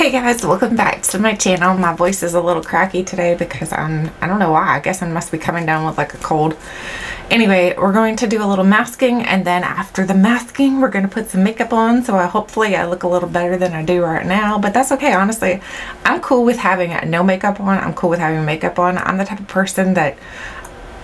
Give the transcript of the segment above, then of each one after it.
Hey guys, welcome back to my channel. My voice is a little cracky today because I don't know why. I guess I must be coming down with like a cold. Anyway, we're going to do a little masking, and then after the masking we're going to put some makeup on, so hopefully I look a little better than I do right now, but that's okay. Honestly, I'm cool with having no makeup on. I'm cool with having makeup on. I'm the type of person that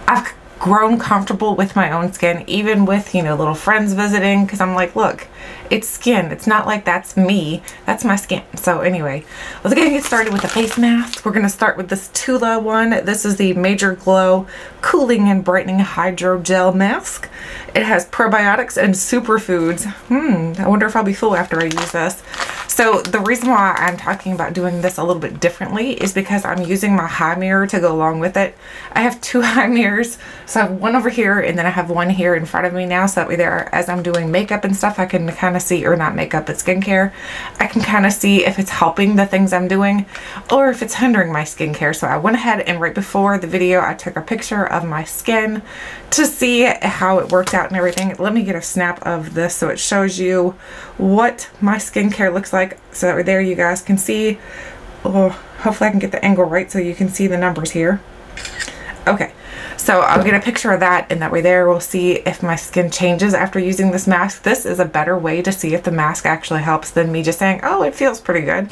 I've grown comfortable with my own skin, even with, you know, little friends visiting, because I'm like, look, it's skin. It's not like that's me, that's my skin. So anyway, let's get started with the face mask. We're going to start with this Tula one. This is the Major Glow Cooling and Brightening Hydrogel Mask. It has probiotics and superfoods. I wonder if I'll be full after I use this. So the reason why I'm talking about doing this a little bit differently is because I'm using my high mirror to go along with it. I have two high mirrors. So I have one over here and then I have one here in front of me now, so that way there, as I'm doing makeup and stuff, I can kind of see, or not makeup but skincare, I can kind of see if it's helping the things I'm doing or if it's hindering my skincare. So I went ahead and right before the video I took a picture of my skin to see how it worked out and everything. Let me get a snap of this so it shows you what my skincare looks like, so that way there you guys can see. Oh, hopefully I can get the angle right so you can see the numbers here. Okay, so I'll get a picture of that, and that way there we'll see if my skin changes after using this mask. This is a better way to see if the mask actually helps than me just saying, oh, it feels pretty good.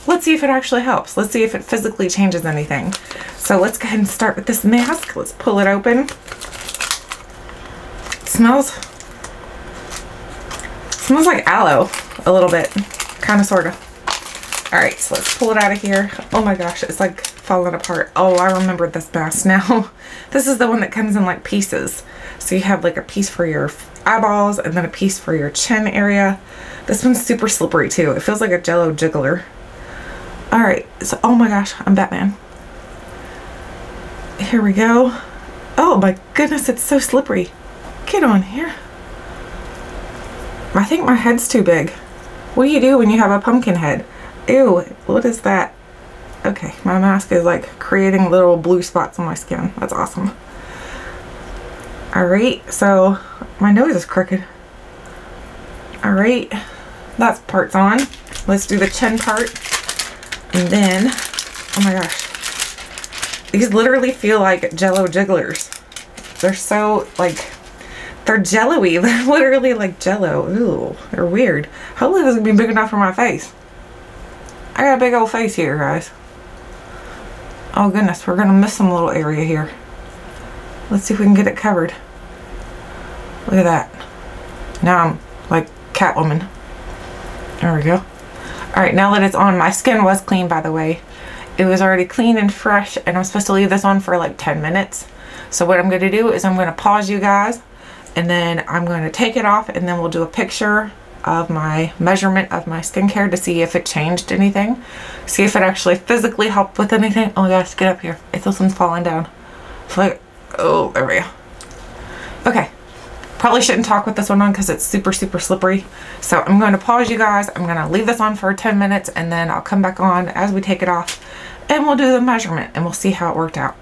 Let's see if it actually helps. Let's see if it physically changes anything. So let's go ahead and start with this mask. Let's pull it open. It smells like aloe a little bit, kind of, sort of. All right, so let's pull it out of here. Oh my gosh, it's like falling apart. Oh, I remember this mask now. This is the one that comes in like pieces. So you have like a piece for your eyeballs and then a piece for your chin area. This one's super slippery too. It feels like a Jello jiggler. All right, so oh my gosh, I'm Batman. Here we go. Oh my goodness, it's so slippery. Get on here. I think my head's too big. What do you do when you have a pumpkin head? Ew, what is that? Okay, my mask is like creating little blue spots on my skin. That's awesome. Alright, so my nose is crooked. Alright, that part's on. Let's do the chin part. And then, oh my gosh, these literally feel like Jello jigglers. They're so like, they're jello-y. They're literally like Jello. Ooh, they're weird. Hopefully this is gonna be big enough for my face. I got a big old face here, guys. Oh goodness, we're gonna miss some little area here. Let's see if we can get it covered. Look at that. Now I'm like Catwoman. There we go. Alright, now that it's on, my skin was clean, by the way. It was already clean and fresh, and I'm supposed to leave this on for like 10 minutes. So what I'm going to do is I'm going to pause you guys, and then I'm going to take it off, and then we'll do a picture of my measurement of my skincare to see if it changed anything. See if it actually physically helped with anything. Oh my gosh, get up here. If this one's falling down. It's like, oh, there we go. Okay. Probably shouldn't talk with this one on because it's super slippery. So I'm going to pause you guys. I'm going to leave this on for 10 minutes, and then I'll come back on as we take it off, and we'll do the measurement and we'll see how it worked out.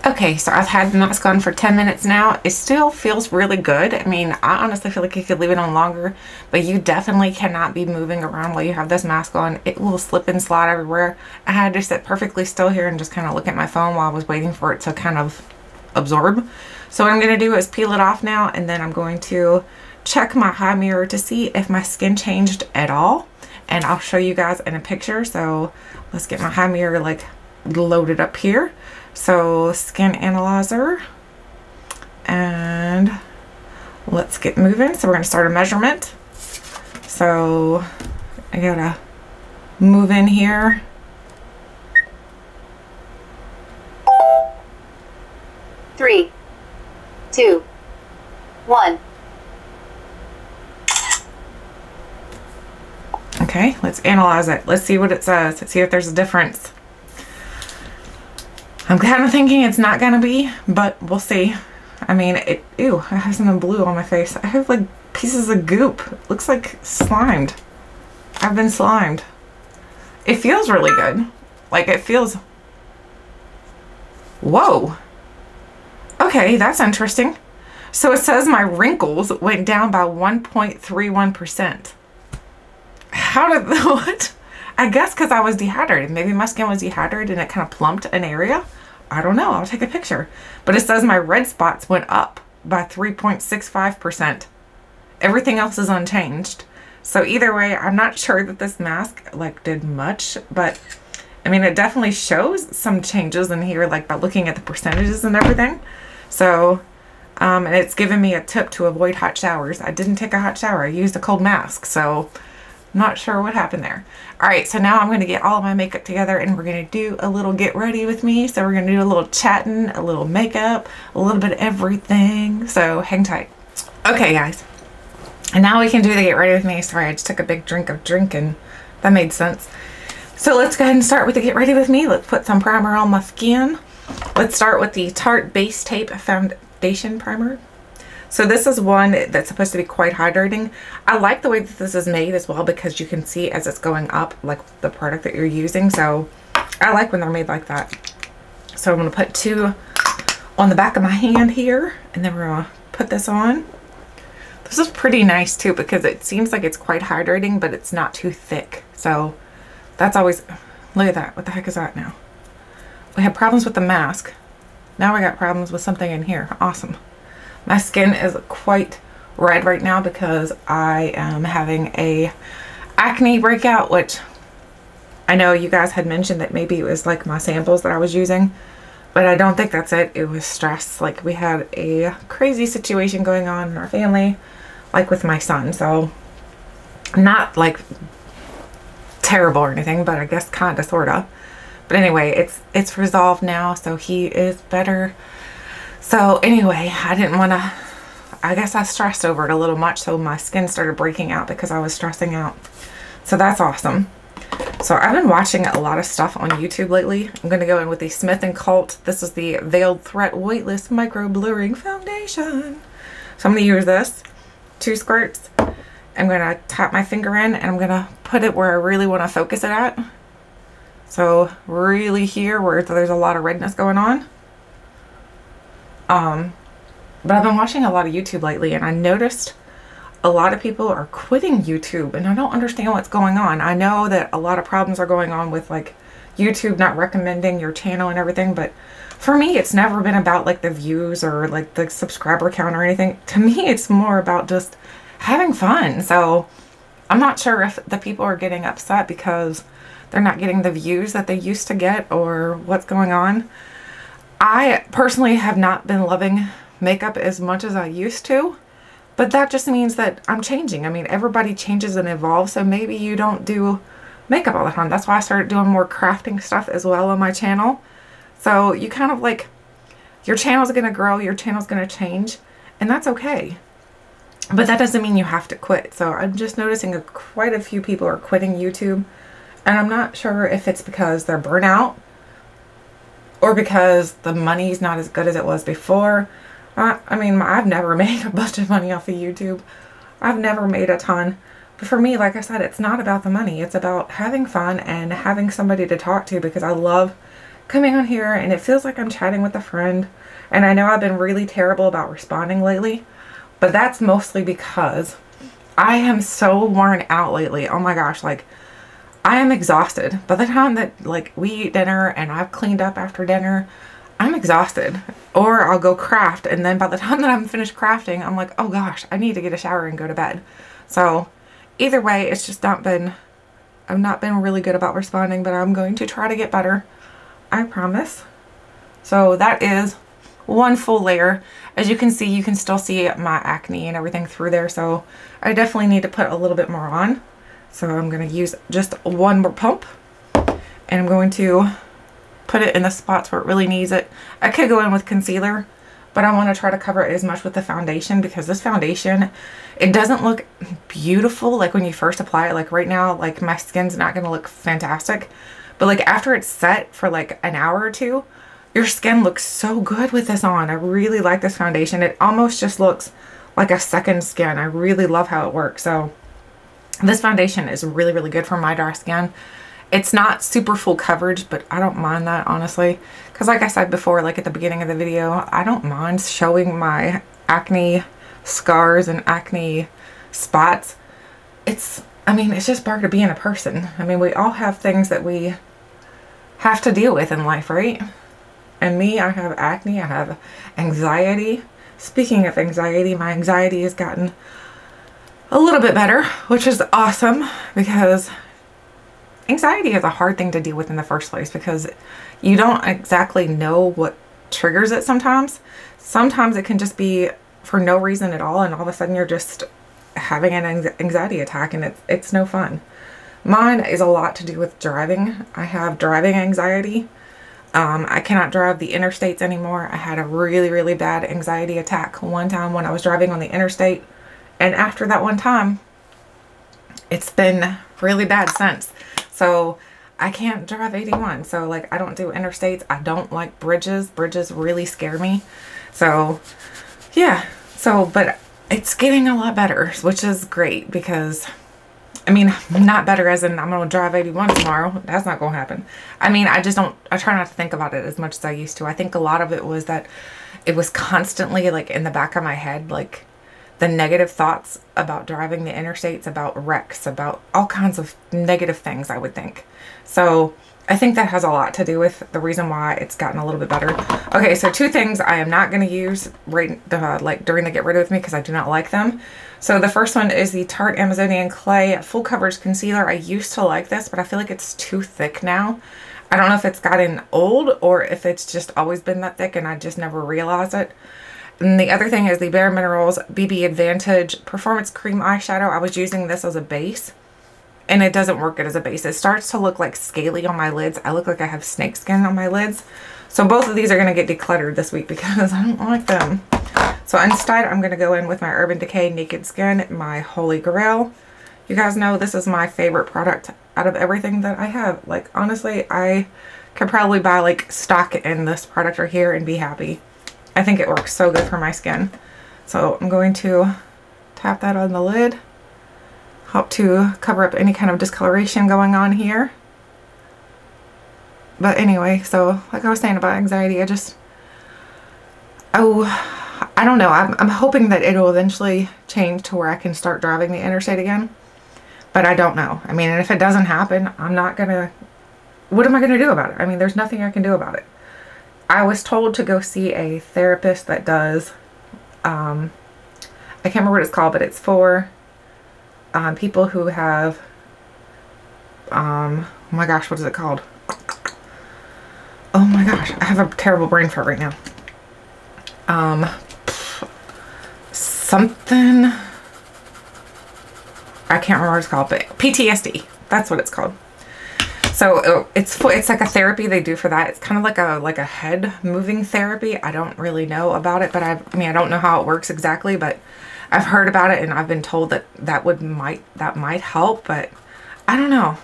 Okay, so I've had the mask on for 10 minutes now. It still feels really good. I mean, I honestly feel like you could leave it on longer, but you definitely cannot be moving around while you have this mask on. It will slip and slide everywhere. I had to sit perfectly still here and just kind of look at my phone while I was waiting for it to kind of absorb. So what I'm going to do is peel it off now, and then I'm going to check my high mirror to see if my skin changed at all. And I'll show you guys in a picture. So let's get my high mirror like loaded up here. So skin analyzer, and let's get moving. So we're going to start a measurement. So I gotta move in here. Three, two, one. Okay, let's analyze it. Let's see what it says. Let's see if there's a difference. I'm kind of thinking it's not gonna be, but we'll see. I mean, ew, I have some blue on my face. I have like pieces of goop. It looks like slimed. I've been slimed. It feels really good. Like it feels, whoa. Okay, that's interesting. So it says my wrinkles went down by 1.31%. How did, what? I guess because I was dehydrated. Maybe my skin was dehydrated and it kind of plumped an area. I don't know. I'll take a picture. But it says my red spots went up by 3.65%. Everything else is unchanged. So either way, I'm not sure that this mask like did much, but I mean, it definitely shows some changes in here, like by looking at the percentages and everything. So, and it's given me a tip to avoid hot showers. I didn't take a hot shower. I used a cold mask. So not sure what happened there. All right, so now I'm going to get all of my makeup together and we're going to do a little get ready with me. So we're going to do a little chatting, a little makeup, a little bit of everything. So hang tight. Okay, guys. And now we can do the get ready with me. Sorry, I just took a big drink of drink and that made sense. So let's go ahead and start with the get ready with me. Let's put some primer on my skin. Let's start with the Tarte Base Tape Foundation Primer. So this is one that's supposed to be quite hydrating. I like the way that this is made as well because you can see as it's going up, like the product that you're using. So I like when they're made like that. So I'm going to put 2 on the back of my hand here, and then we're going to put this on. This is pretty nice too because it seems like it's quite hydrating, but it's not too thick. So that's always, look at that. What the heck is that now? We had problems with the mask. Now we got problems with something in here. Awesome. My skin is quite red right now because I am having a acne breakout, which I know you guys had mentioned that maybe it was like my samples that I was using, but I don't think that's it. It was stress. Like we had a crazy situation going on in our family, like with my son. So not like terrible or anything, but I guess kind of, sort of. But anyway, it's resolved now, so he is better. So anyway, I didn't want to, I guess I stressed over it a little much, so my skin started breaking out because I was stressing out. So that's awesome. So I've been watching a lot of stuff on YouTube lately. I'm going to go in with the Smith & Colt. This is the Veiled Threat Weightless Micro Blurring Foundation. So I'm going to use this, 2 squirts. I'm going to tap my finger in and I'm going to put it where I really want to focus it at. So really here where there's a lot of redness going on. But I've been watching a lot of YouTube lately and I noticed a lot of people are quitting YouTube and I don't understand what's going on. I know that a lot of problems are going on with like YouTube not recommending your channel and everything, but for me, it's never been about like the views or like the subscriber count or anything. To me, it's more about just having fun. So I'm not sure if the people are getting upset because they're not getting the views that they used to get or what's going on. I personally have not been loving makeup as much as I used to, but that just means that I'm changing. I mean, everybody changes and evolves, so maybe you don't do makeup all the time. That's why I started doing more crafting stuff as well on my channel. So you kind of like, your channel's going to grow, your channel's going to change, and that's okay. But that doesn't mean you have to quit. So I'm just noticing quite a few people are quitting YouTube, and I'm not sure if it's because they're burnout or because the money's not as good as it was before. I mean, I've never made a bunch of money off of YouTube. I've never made a ton. But for me, like I said, it's not about the money. It's about having fun and having somebody to talk to because I love coming on here and it feels like I'm chatting with a friend. And I know I've been really terrible about responding lately, but that's mostly because I am so worn out lately. Oh my gosh, like I am exhausted. By the time that like we eat dinner and I've cleaned up after dinner, I'm exhausted. Or I'll go craft and then by the time that I'm finished crafting, I'm like, oh gosh, I need to get a shower and go to bed. So either way, it's just not been, I've not been really good about responding, but I'm going to try to get better. I promise. So that is one full layer. As you can see, you can still see my acne and everything through there. So I definitely need to put a little bit more on. So I'm going to use just one more pump and I'm going to put it in the spots where it really needs it. I could go in with concealer, but I want to try to cover it as much with the foundation because this foundation, it doesn't look beautiful like when you first apply it. Like right now, like my skin's not going to look fantastic, but like after it's set for like an hour or two, your skin looks so good with this on. I really like this foundation. It almost just looks like a second skin. I really love how it works. So this foundation is really, really good for my dry skin. It's not super full coverage, but I don't mind that, honestly. Because like I said before, like at the beginning of the video, I don't mind showing my acne scars and acne spots. It's I mean, it's just part of being a person. I mean, we all have things that we have to deal with in life, right? And me, I have acne, I have anxiety. Speaking of anxiety, my anxiety has gotten a little bit better, which is awesome, because anxiety is a hard thing to deal with in the first place, because you don't exactly know what triggers it sometimes. Sometimes it can just be for no reason at all, and all of a sudden you're just having an anxiety attack, and it's no fun. Mine is a lot to do with driving. I have driving anxiety. I cannot drive the interstates anymore. I had a really, really bad anxiety attack one time when I was driving on the interstate. And after that one time, it's been really bad since. So I can't drive 81. So like, I don't do interstates. I don't like bridges. Bridges really scare me. So yeah. So, but it's getting a lot better, which is great, because I mean, not better as in I'm going to drive 81 tomorrow. That's not going to happen. I mean, I try not to think about it as much as I used to. I think a lot of it was that it was constantly like in the back of my head, like the negative thoughts about driving the interstates, about wrecks, about all kinds of negative things, I would think. So I think that has a lot to do with the reason why it's gotten a little bit better. Okay, so 2 things I am not going to use like during the get rid with me, because I do not like them. So the first one is the Tarte Amazonian Clay Full Coverage Concealer. I used to like this, but I feel like it's too thick now. I don't know if it's gotten old or if it's just always been that thick and I just never realized it. And the other thing is the Bare Minerals BB Advantage Performance Cream Eyeshadow. I was using this as a base, and it doesn't work good as a base. It starts to look like scaly on my lids. I look like I have snake skin on my lids. So both of these are going to get decluttered this week because I don't like them. So instead, I'm going to go in with my Urban Decay Naked Skin, my holy grail. You guys know this is my favorite product out of everything that I have. Like, honestly, I could probably buy like stock in this product right here and be happy. I think it works so good for my skin. So I'm going to tap that on the lid. Help to cover up any kind of discoloration going on here. But anyway, so like I was saying about anxiety, I don't know. I'm hoping that it'll eventually change to where I can start driving the interstate again. But I don't know. I mean, and if it doesn't happen, I'm not gonna, what am I gonna do about it? I mean, there's nothing I can do about it. I was told to go see a therapist that does, I can't remember what it's called, but it's for people who have, oh my gosh, what is it called? Oh my gosh, I have a terrible brain fart right now. Something, I can't remember what it's called, but PTSD, that's what it's called. So it's like a therapy they do for that. It's kind of like a head moving therapy. I don't really know about it, but I mean, I don't know how it works exactly, but I've heard about it and I've been told that that might help, but I don't know.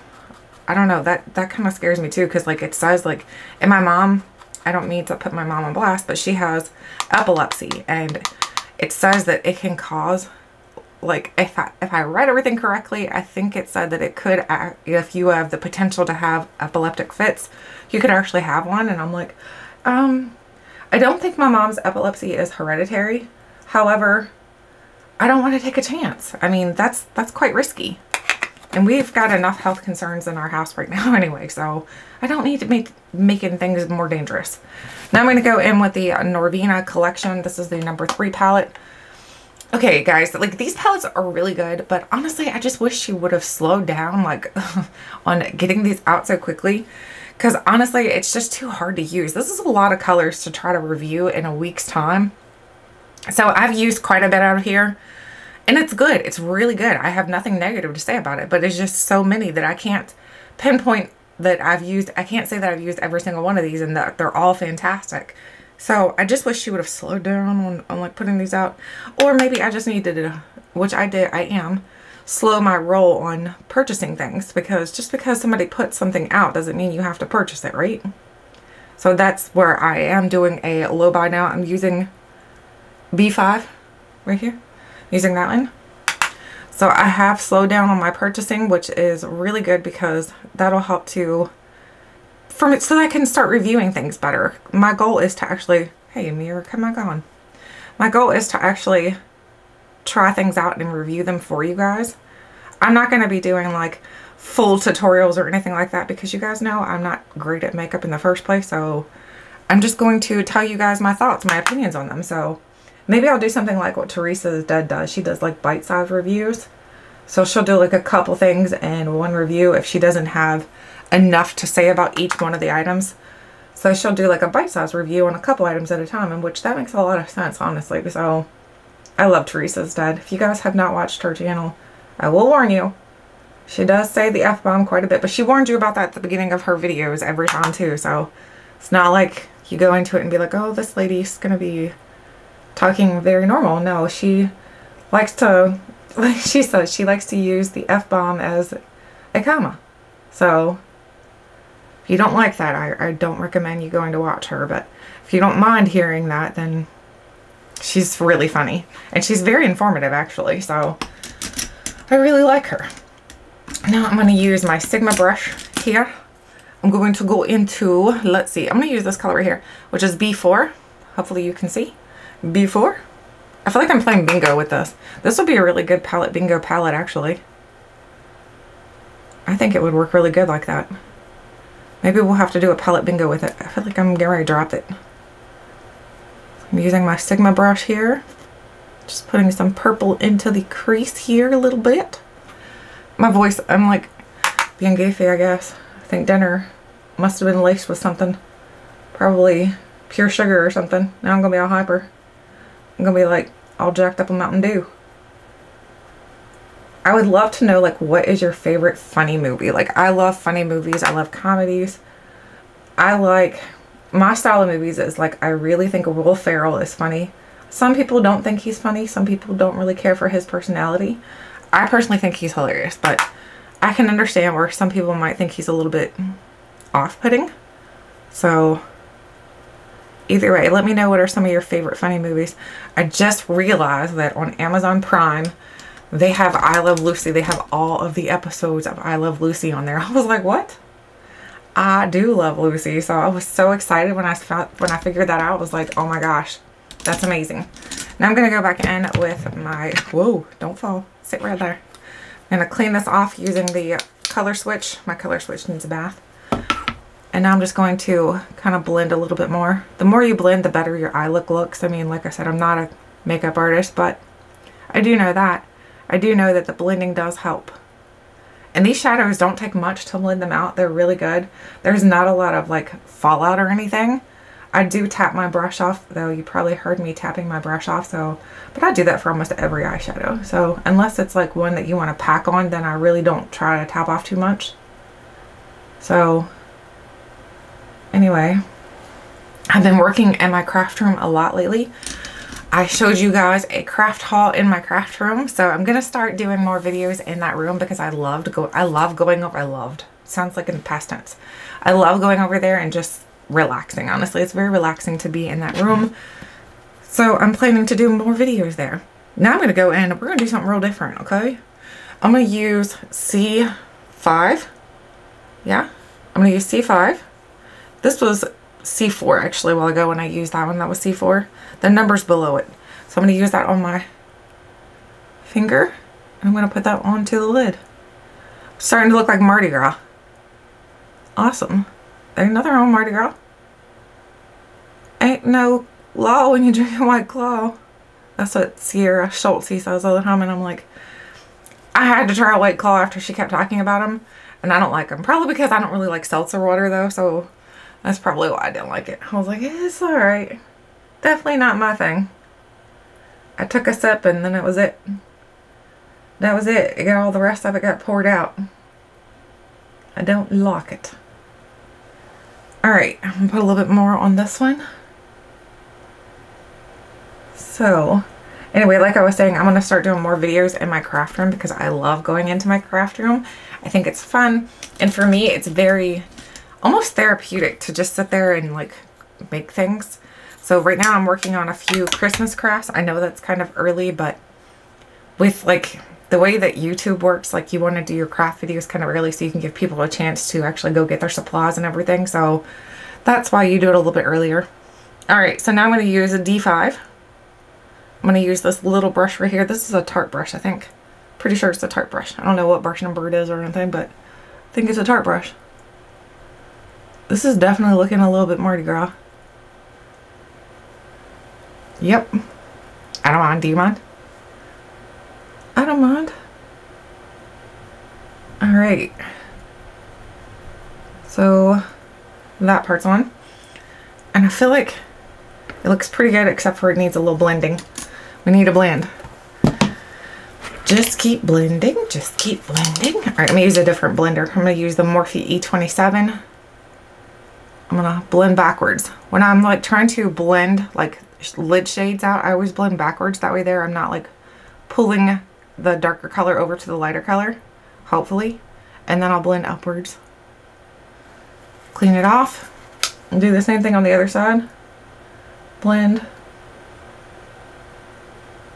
I don't know. That kind of scares me too, because like it says like, and my mom, I don't mean to put my mom on blast, but she has epilepsy, and it says that it can cause, like, if I read everything correctly, I think it said that it could, if you have the potential to have epileptic fits, you could actually have one. And I'm like, I don't think my mom's epilepsy is hereditary. However, I don't want to take a chance. I mean, that's quite risky. And we've got enough health concerns in our house right now anyway, so I don't need to make making things more dangerous. Now I'm going to go in with the Norvina collection. This is the number 3 palette. Okay, guys, like these palettes are really good, but honestly, I just wish she would have slowed down like on getting these out so quickly, because honestly, it's just too hard to use. This is a lot of colors to try to review in a week's time. So I've used quite a bit out of here. And it's good. It's really good. I have nothing negative to say about it, but it's just so many that I can't pinpoint that I've used. I can't say that I've used every single one of these and that they're all fantastic. So I just wish she would have slowed down on like putting these out. Or maybe I just needed to, which I did, I am, slow my roll on purchasing things, because just because somebody puts something out doesn't mean you have to purchase it, right? So that's where I am doing a low buy now. I'm using B5 right here. Using that one. So I have slowed down on my purchasing, which is really good because that'll help to, so that I can start reviewing things better. My goal is to actually, hey mirror, come back on. My goal is to actually try things out and review them for you guys. I'm not going to be doing like full tutorials or anything like that because you guys know I'm not great at makeup in the first place. So I'm just going to tell you guys my thoughts, my opinions on them. So maybe I'll do something like what Teresa's dad does. She does like bite-sized reviews. So she'll do like a couple things in one review if she doesn't have enough to say about each one of the items. So she'll do like a bite-sized review on a couple items at a time, in which that makes a lot of sense, honestly. So I love Teresa's dad. If you guys have not watched her channel, I will warn you. She does say the F-bomb quite a bit, but she warned you about that at the beginning of her videos every time too. So it's not like you go into it and be like, oh, this lady's going to be talking very normal. No, she likes to, like she says, she likes to use the F-bomb as a comma. So if you don't like that, I don't recommend you going to watch her. But if you don't mind hearing that, then she's really funny. And she's very informative, actually. So I really like her. Now I'm going to use my Sigma brush here. I'm going to go into, let's see, I'm going to use this color right here, which is B4. Hopefully you can see. B4. I feel like I'm playing bingo with this. This would be a really good palette, bingo palette, actually. I think it would work really good like that. Maybe we'll have to do a palette bingo with it. I feel like I'm getting ready to drop it. I'm using my Sigma brush here. Just putting some purple into the crease here a little bit. My voice, I'm like being goofy, I guess. I think dinner must have been laced with something. Probably pure sugar or something. Now I'm going to be all hyper. I'm going to be like all jacked up on Mountain Dew. I would love to know, like, what is your favorite funny movie? Like, I love funny movies. I love comedies. I like, my style of movies is like, I really think Will Ferrell is funny. Some people don't think he's funny. Some people don't really care for his personality. I personally think he's hilarious, but I can understand where some people might think he's a little bit off-putting. So either way, let me know what are some of your favorite funny movies. I just realized that on Amazon Prime, they have I Love Lucy. They have all of the episodes of I Love Lucy on there. I was like, what? I do love Lucy. So I was so excited when I figured that out. I was like, oh my gosh, that's amazing. Now I'm going to go back in with my, whoa, don't fall. Sit right there. I'm going to clean this off using the color switch. My color switch needs a bath. And now I'm just going to kind of blend a little bit more. The more you blend, the better your eye look looks. I mean, like I said, I'm not a makeup artist, but I do know that. I do know that the blending does help. And these shadows don't take much to blend them out. They're really good. There's not a lot of like fallout or anything. I do tap my brush off, though. You probably heard me tapping my brush off, so, but I do that for almost every eyeshadow. So unless it's like one that you want to pack on, then I really don't try to tap off too much. So anyway, I've been working in my craft room a lot lately. I showed you guys a craft haul in my craft room, so I'm gonna start doing more videos in that room because I love going over. Sounds like in the past tense. I love going over there and just relaxing. Honestly, it's very relaxing to be in that room. So I'm planning to do more videos there. Now I'm gonna go in. We're gonna do something real different. Okay, I'm gonna use C5. Yeah, I'm gonna use C5. This was C4 actually a while ago when I used that one. That was C4. The number's below it. So I'm going to use that on my finger. And I'm going to put that onto the lid. Starting to look like Mardi Gras. Awesome. Ain't nothing wrong with Mardi Gras. Ain't no law when you're drinking White Claw. That's what Sierra Schultz says all the time. And I'm like, I had to try a White Claw after she kept talking about them. And I don't like them. Probably because I don't really like seltzer water though. So that's probably why I didn't like it. I was like, it's alright. Definitely not my thing. I took a sip and then it was it. That was it. It got all the rest of it got poured out. I don't like it. Alright, I'm going to put a little bit more on this one. So, anyway, like I was saying, I'm going to start doing more videos in my craft room because I love going into my craft room. I think it's fun. And for me, it's very almost therapeutic to just sit there and like make things. So right now I'm working on a few Christmas crafts. I know that's kind of early, but with like the way that YouTube works, like you want to do your craft videos kind of early so you can give people a chance to actually go get their supplies and everything. So that's why you do it a little bit earlier. All right, so now I'm going to use a D5. I'm going to use this little brush right here. This is a Tarte brush, I think. Pretty sure it's a Tarte brush. I don't know what brush number it is or anything, but I think it's a Tarte brush. This is definitely looking a little bit Mardi Gras. Yep. I don't mind. Do you mind? I don't mind. Alright. So that part's on. And I feel like it looks pretty good except for it needs a little blending. We need a blend. Just keep blending. Just keep blending. Alright, I'm going to use a different blender. I'm going to use the Morphe E27. I'm going to blend backwards. When I'm like trying to blend like lid shades out, I always blend backwards. That way there I'm not like pulling the darker color over to the lighter color, hopefully. And then I'll blend upwards. Clean it off. And do the same thing on the other side. Blend.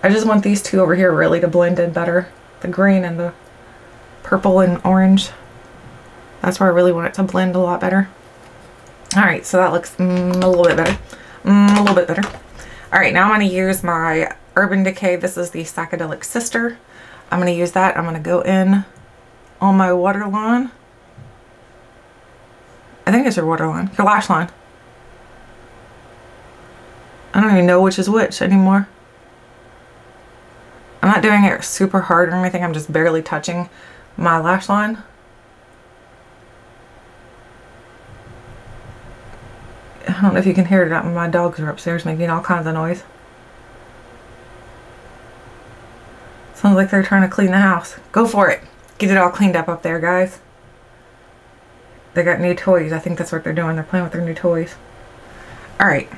I just want these two over here really to blend in better. The green and the purple and orange. That's where I really want it to blend a lot better. Alright, so that looks a little bit better. A little bit better. Alright, now I'm going to use my Urban Decay. This is the Psychedelic Sister. I'm going to use that. I'm going to go in on my waterline. I think it's your waterline. Your lash line. I don't even know which is which anymore. I'm not doing it super hard or anything. I'm just barely touching my lash line. I don't know if you can hear it. My dogs are upstairs making all kinds of noise. Sounds like they're trying to clean the house. Go for it. Get it all cleaned up there, guys. They got new toys. I think that's what they're doing. They're playing with their new toys. Alright.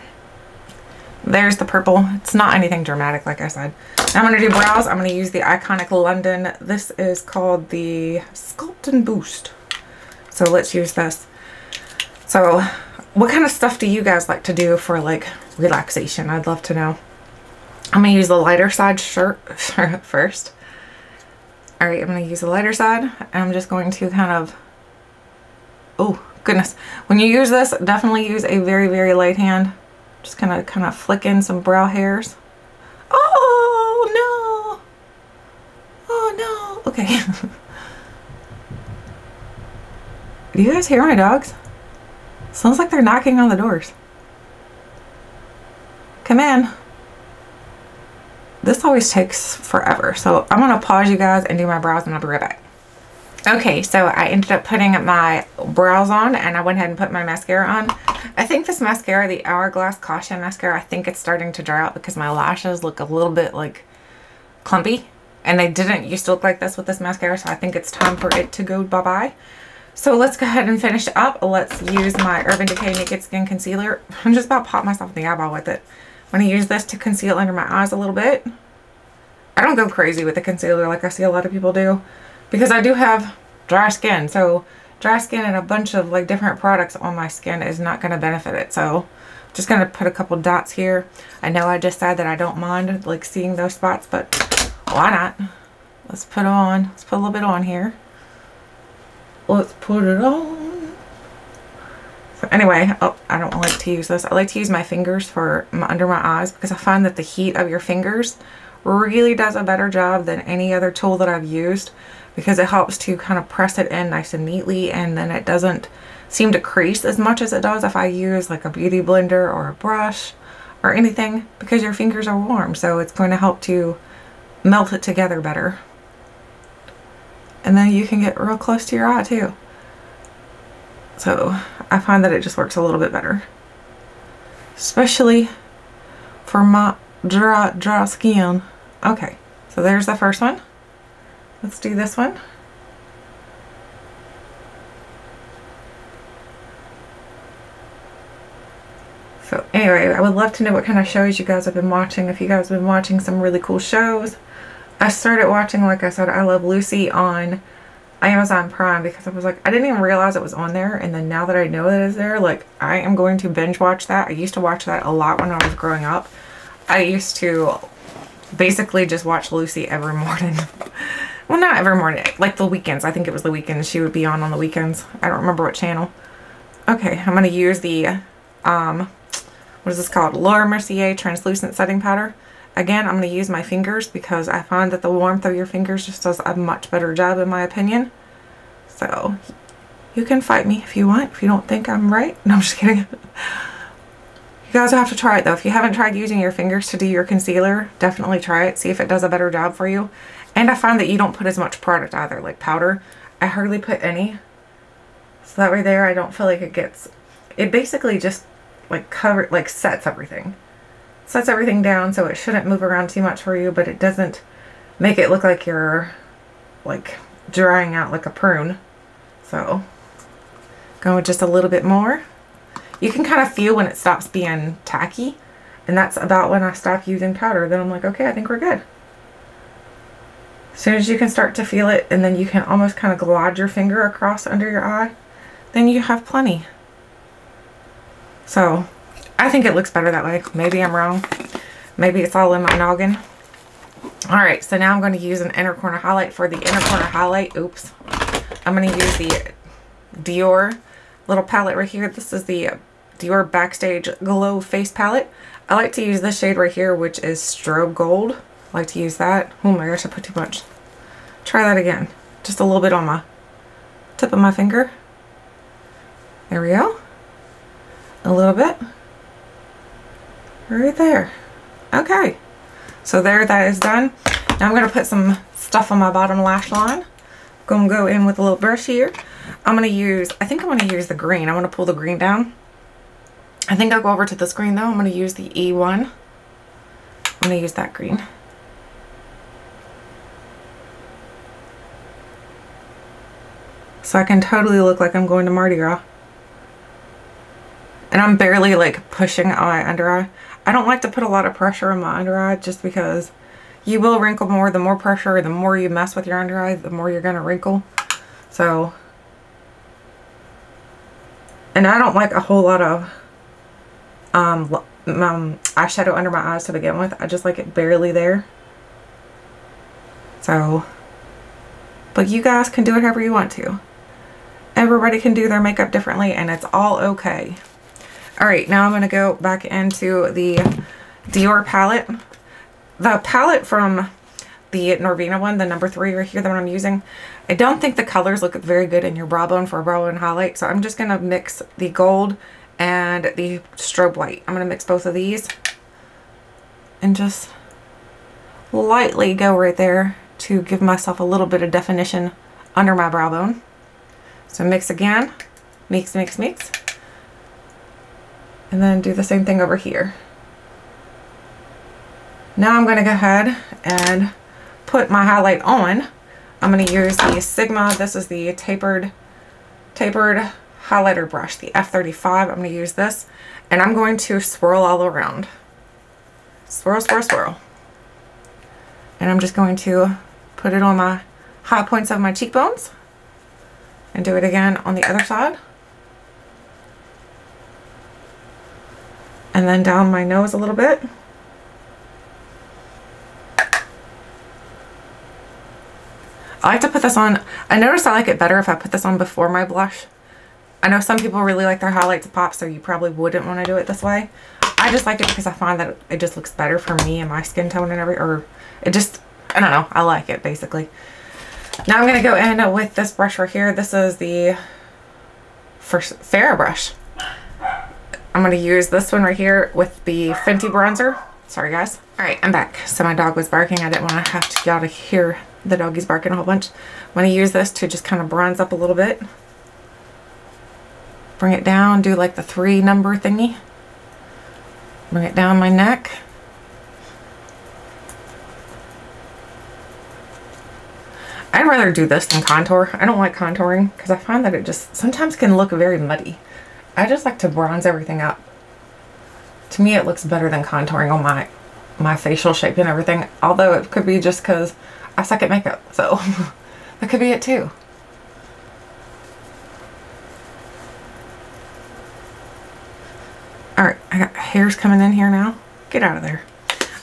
There's the purple. It's not anything dramatic, like I said. Now I'm going to do brows. I'm going to use the Iconic London. This is called the Sculpt and Boost. So let's use this. So what kind of stuff do you guys like to do for like relaxation? I'd love to know. I'm going to use the lighter side first. Alright, I'm going to use the lighter side. And I'm just going to kind of... Oh, goodness. When you use this, definitely use a very, very light hand. Just kind of flick in some brow hairs. Oh, no. Oh, no. Okay. Do you guys hear my dogs? Sounds like they're knocking on the doors. Come in. This always takes forever. So I'm going to pause you guys and do my brows and I'll be right back. Okay, so I ended up putting my brows on and I went ahead and put my mascara on. I think this mascara, the Hourglass Caution Mascara, I think it's starting to dry out because my lashes look a little bit like clumpy. And they didn't used to look like this with this mascara, so I think it's time for it to go bye-bye. So let's go ahead and finish up. Let's use my Urban Decay Naked Skin Concealer. I'm just about to pop myself in the eyeball with it. I'm going to use this to conceal under my eyes a little bit. I don't go crazy with the concealer like I see a lot of people do, because I do have dry skin. So dry skin and a bunch of like different products on my skin is not going to benefit it. So I'm just going to put a couple dots here. I know I just said that I don't mind like seeing those spots, but why not? Let's put on. Let's put a little bit on here. Let's put it on. So anyway, I don't like to use this. I like to use my fingers for under my eyes because I find that the heat of your fingers really does a better job than any other tool that I've used, because it helps to kind of press it in nice and neatly, and then it doesn't seem to crease as much as it does if I use like a beauty blender or a brush or anything, because your fingers are warm, so it's going to help to melt it together better. And then you can get real close to your eye too. So I find that it just works a little bit better, especially for my dry skin. Okay, so there's the first one. Let's do this one. So anyway, I would love to know what kind of shows you guys have been watching. If you guys have been watching some really cool shows. I started watching, like I said, I Love Lucy on Amazon Prime because I was like, I didn't even realize it was on there. And then now that I know that it's there, like I am going to binge watch that. I used to watch that a lot when I was growing up. I used to basically just watch Lucy every morning. Well, not every morning, like the weekends. I think it was the weekends she would be on the weekends. I don't remember what channel. Okay, I'm going to use the, what is this called? Laura Mercier Translucent Setting Powder. Again, I'm going to use my fingers because I find that the warmth of your fingers just does a much better job in my opinion. So you can fight me if you want, if you don't think I'm right. No, I'm just kidding. You guys will have to try it though. If you haven't tried using your fingers to do your concealer, definitely try it. See if it does a better job for you. And I find that you don't put as much product either, like powder. I hardly put any. So that way there, I don't feel like it basically just like sets everything. Sets everything down, so it shouldn't move around too much for you, but it doesn't make it look like you're like drying out like a prune. So go with just a little bit more. You can kind of feel when it stops being tacky, and that's about when I stop using powder. Then I'm like, okay, I think we're good. As soon as you can start to feel it, and then you can almost kind of glide your finger across under your eye, then you have plenty. So I think it looks better that way. Maybe I'm wrong. Maybe it's all in my noggin. Alright, so now I'm going to use an inner corner highlight. For the inner corner highlight, oops, I'm going to use the Dior little palette right here. This is the Dior Backstage Glow Face Palette. I like to use this shade right here, which is Strobe Gold. I like to use that. Oh my gosh, I put too much. Try that again. Just a little bit on my tip of my finger. There we go. A little bit. Right there. Okay. So there, that is done. Now I'm going to put some stuff on my bottom lash line. I'm going to go in with a little brush here. I think I'm going to use the green. I want to pull the green down. I think I'll go over to this green though. I'm going to use the E1. I'm going to use that green. So I can totally look like I'm going to Mardi Gras. And I'm barely like pushing on my under eye. I don't like to put a lot of pressure on my under eye just because you will wrinkle more. The more pressure, the more you mess with your under eye, the more you're going to wrinkle. So, and I don't like a whole lot of eyeshadow under my eyes to begin with. I just like it barely there. So, but you guys can do it however you want to. Everybody can do their makeup differently, and it's all okay. Alright, now I'm going to go back into the Dior palette. The palette from the Norvina one, the number 3 right here, the one I'm using, I don't think the colors look very good in your brow bone for a brow bone highlight, so I'm just going to mix the gold and the strobe white. I'm going to mix both of these and just lightly go right there to give myself a little bit of definition under my brow bone. So mix again, mix, mix, mix. And then do the same thing over here. Now I'm going to go ahead and put my highlight on. I'm going to use the Sigma. This is the tapered highlighter brush, the F35. I'm going to use this, and I'm going to swirl all around. Swirl, swirl, swirl. And I'm just going to put it on my high points of my cheekbones and do it again on the other side. And then down my nose a little bit. I like to put this on. I noticed I like it better if I put this on before my blush. I know some people really like their highlight to pop, so you probably wouldn't want to do it this way. I just like it because I find that it just looks better for me and my skin tone and everything. Or it just, I don't know, I like it basically. Now I'm going to go in with this brush right here. This is the Farrah brush. I'm going to use this one right here with the Fenty bronzer. Sorry guys. Alright, I'm back. So my dog was barking. I didn't want to have y'all to hear the doggies barking a whole bunch. I'm going to use this to just kind of bronze up a little bit. Bring it down, do like the 3 number thingy. Bring it down my neck. I'd rather do this than contour. I don't like contouring because I find that it just sometimes can look very muddy. I just like to bronze everything up. To me, it looks better than contouring on my facial shape and everything. Although it could be just because I suck at makeup. So that could be it too. Alright, I got hairs coming in here now. Get out of there.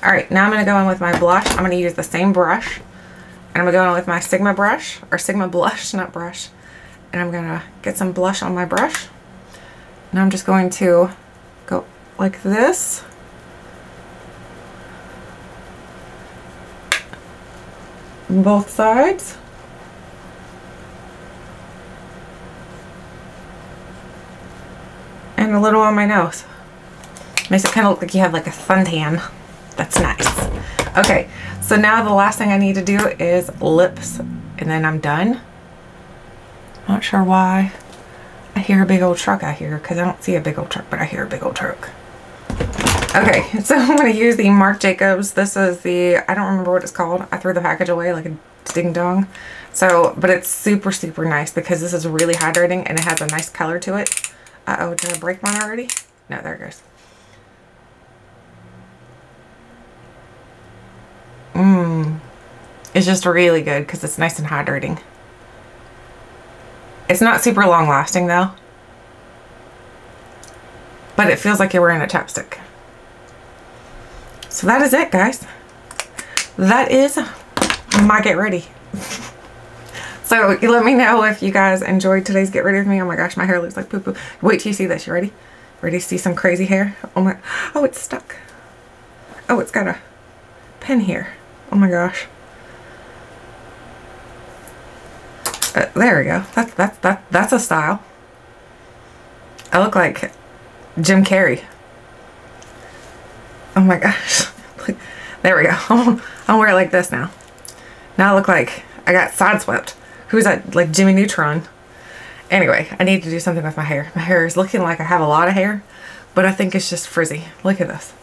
Alright, now I'm going to go in with my blush. I'm going to use the same brush. And I'm going to go in with my Sigma brush. Or Sigma blush, not brush. And I'm going to get some blush on my brush. And I'm just going to go like this. both sides. And a little on my nose. Makes it kind of look like you have like a suntan. That's nice. Okay, so now the last thing I need to do is lips, and then I'm done. Not sure why I hear a big old truck out here, because I don't see a big old truck, but I hear a big old truck. Okay, so I'm going to use the Marc Jacobs. This is the, I don't remember what it's called. I threw the package away like a ding dong. So, but it's super, super nice because this is really hydrating and it has a nice color to it. Uh-oh, did I break mine already? No, there it goes. It's just really good because it's nice and hydrating. It's not super long lasting though. But it feels like you're wearing a chapstick. So that is it, guys. That is my get ready. So you let me know if you guys enjoyed today's get ready with me. Oh my gosh, my hair looks like poo poo. Wait till you see this. You ready? Ready to see some crazy hair? Oh my, oh, it's stuck. Oh, it's got a pin here. Oh my gosh. There we go. That's a style. I look like Jim Carrey. Oh my gosh. There we go. I'll wear it like this now. Now I look like I got sideswept. Who's that? Like Jimmy Neutron. Anyway, I need to do something with my hair. My hair is looking like I have a lot of hair, but I think it's just frizzy. Look at this.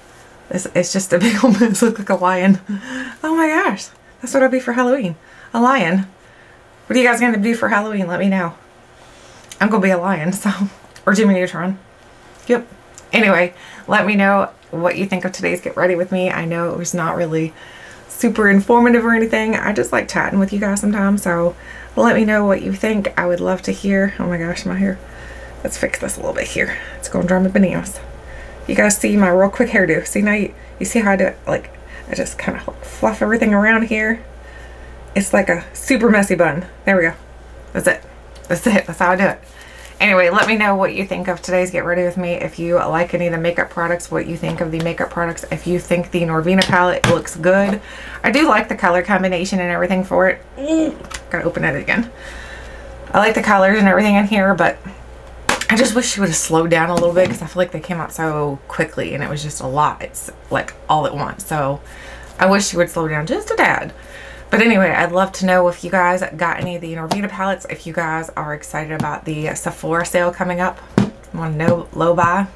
It's just a big old mess. Look like a lion. Oh my gosh. That's what I'll be for Halloween. A lion. What are you guys going to do for Halloween? Let me know. I'm going to be a lion, so. Or Jimmy Neutron. Yep. Anyway, let me know what you think of today's Get Ready With Me. I know it was not really super informative or anything. I just like chatting with you guys sometimes, so let me know what you think. I would love to hear. Oh my gosh, my hair. Let's fix this a little bit here. It's going to drive me bananas. You guys see my real quick hairdo. See now, you see how I do it? Like, I just kind of like fluff everything around here. It's like a super messy bun. There we go. That's it. That's it. That's how I do it. Anyway, let me know what you think of today's Get Ready With Me. If you like any of the makeup products, what you think of the makeup products. If you think the Norvina palette looks good. I do like the color combination and everything for it. Gotta open it again. I like the colors and everything in here, but I just wish she would have slowed down a little bit because I feel like they came out so quickly and it was just a lot. It's like all at once. So I wish she would slow down just a tad. But anyway, I'd love to know if you guys got any of the Norvina palettes, if you guys are excited about the Sephora sale coming up. Want to know low buy?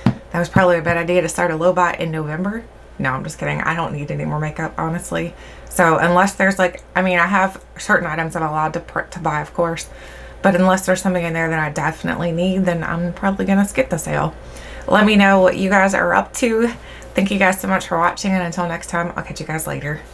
That was probably a bad idea to start a low buy in November. No, I'm just kidding. I don't need any more makeup, honestly. So unless there's like, I mean, I have certain items that I'm allowed to buy, of course. But unless there's something in there that I definitely need, then I'm probably going to skip the sale. Let me know what you guys are up to. Thank you guys so much for watching, and until next time, I'll catch you guys later.